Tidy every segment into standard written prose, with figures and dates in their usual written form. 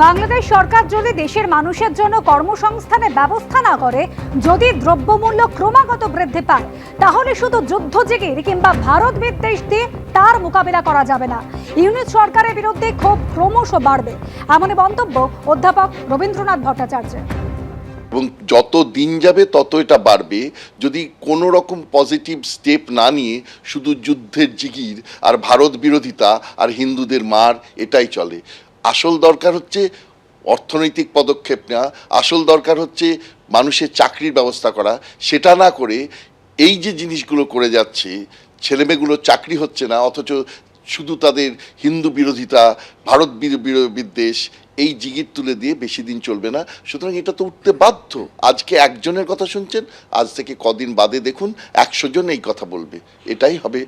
বাংলাদেশ সরকার যদি দেশের মানুষের জন্য কর্মসংস্থানের ব্যবস্থা না করে, যদি দ্রব্যমূল্য ক্রমাগত বৃদ্ধি পায়, তাহলে শুধু যুদ্ধজিগির কিংবা ভারত বিদ্বেষ দিয়ে তার মোকাবিলা করা যাবে না। ইউনিট সরকারের বিরুদ্ধে ক্ষোভ ক্রমশ বাড়বে, এমনই মন্তব্য অধ্যাপক রবীন্দ্রনাথ ভট্টাচার্যের। এবং যত দিন যাবে তত এটা বাড়বে যদি কোনো রকম পজিটিভ স্টেপ না নিয়ে শুধু যুদ্ধের জিগির আর ভারত বিরোধিতা আর হিন্দুদের মার এটাই চলে। আসল দরকার হচ্ছে অর্থনৈতিক পদক্ষেপ নেওয়া, আসল দরকার হচ্ছে মানুষের চাকরির ব্যবস্থা করা। সেটা না করে এই যে জিনিসগুলো করে যাচ্ছে, ছেলেমেয়েগুলো চাকরি হচ্ছে না, অথচ শুধু তাদের হিন্দু বিরোধিতা, ভারত বিদ্বেষ, এই জিগির তুলে দিয়ে বেশি দিন চলবে না। সুতরাং এটা তো উঠতে বাধ্য। আজকে একজনের কথা শুনছেন, আজ থেকে কদিন বাদে দেখুন 100 জন এই কথা বলবে। এটাই হবে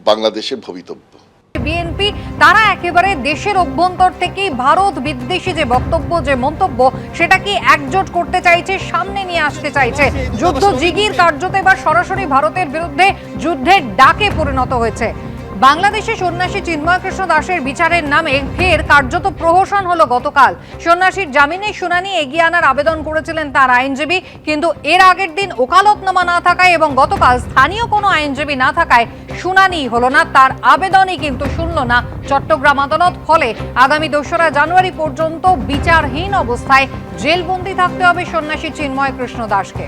বাংলাদেশের ভবিতব্য। বিএনপি তারা একেবারে দেশের অভ্যন্তর থেকেই ভারত বিদ্বেষী যে বক্তব্য, যে মন্তব্য, সেটা কি একজোট করতে চাইছে, সামনে নিয়ে আসতে চাইছে। যুদ্ধ জিগির কার্যত এবার সরাসরি ভারতের বিরুদ্ধে যুদ্ধের ডাকে পরিণত হয়েছে। বাংলাদেশে সন্ন্যাসী চিন্ময় কৃষ্ণ দাসের বিচারের নামে ফের কার্যত প্রহসন হলো গতকাল। সন্ন্যাসীর জামিনের শুনানি এগিয়ে আনার আবেদন করেছিলেন তার আইনজীবী, কিন্তু এর আগের দিন ওকালতনামা না থাকায় এবং গতকাল স্থানীয় কোনো আইনজীবী না থাকায় শুনানি হলো না। তার আবেদনই কিন্তু শুনল না চট্টগ্রাম আদালত। ফলে আগামী 2রা জানুয়ারি পর্যন্ত বিচারহীন অবস্থায় জেলবন্দি থাকতে হবে সন্ন্যাসী চিন্ময় কৃষ্ণ দাসকে।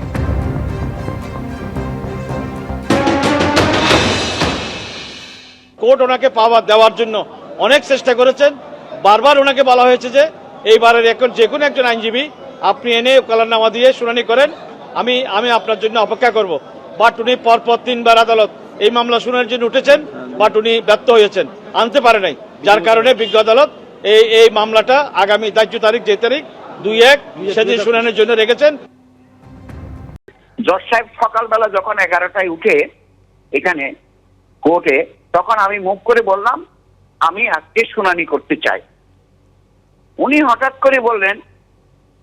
কোর্ট ওনাকে পাওয়ার দেওয়ার জন্য অনেক চেষ্টা করেছেন। বারবার ওনাকে বলা হয়েছে যে এইবারের এখন যে কোনো একজন আইনজীবী আপনি এনে ওকালতনামা দিয়ে শুনানি করেন, আমি আপনার জন্য অপেক্ষা করব। বাট উনি পরপর 3বার আদালত এই মামলা শুনানির জন্য উঠেছেন, বাট উনি ব্যর্থ হয়েছেন, আনতে পারে নাই। যার কারণে বিজ্ঞ আদালত এই মামলাটা আগামী ধার্য তারিখ, যে তারিখ 2/1 সেদিন শুনানির জন্য রেখেছেন। জজ সাহেব সকালবেলা যখন 11টায় উঠে এখানে কোর্টে, তখন আমি মুখ করে বললাম আমি আজকে শুনানি করতে চাই। উনি হঠাৎ করে বললেন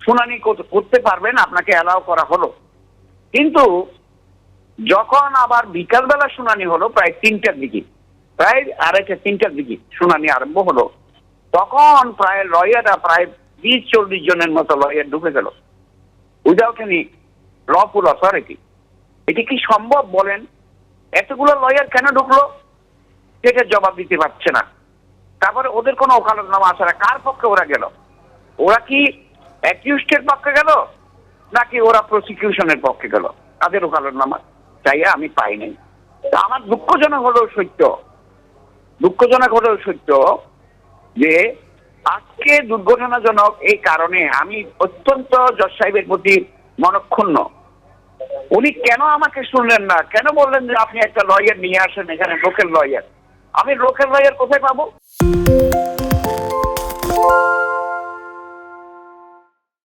শুনানি করতে পারবেন, আপনাকে অ্যালাউ করা হলো। কিন্তু যখন আবার বিকালবেলা শুনানি হলো প্রায় 3টার দিকে, প্রায় 2:30-3টার দিকে শুনানি আরম্ভ হলো, তখন প্রায় লয়াররা প্রায় 20-40 জনের মতো লয়ার ঢুকে গেল উইদাউট এনি লফুল অথরিটি। এটি কি সম্ভব বলেন? এতগুলো লয়ার কেন ঢুকলো সেটা জবাব দিতে পারছে না। তারপরে ওদের কোনো ওকালতনামা আসে না। কার পক্ষে ওরা গেল? ওরা কি অ্যাকিউজডের পক্ষে গেল নাকি ওরা প্রসিকিউশনের পক্ষে গেল? তাদের ওকালতনামা চাইয়া আমি পাই নাই। আমার দুঃখজনক হলেও সত্য যে আজকে দুর্ঘটনাজনক এই কারণে আমি অত্যন্ত জজ সাহেবের প্রতি মনক্ষুণ্ণ। উনি কেন আমাকে শুনলেন না? কেন বললেন যে আপনি একটা লয়ার নিয়ে আসেন এখানে, লোকাল লয়ার? আমি লোকাল লয়ার কোথায় পাবো?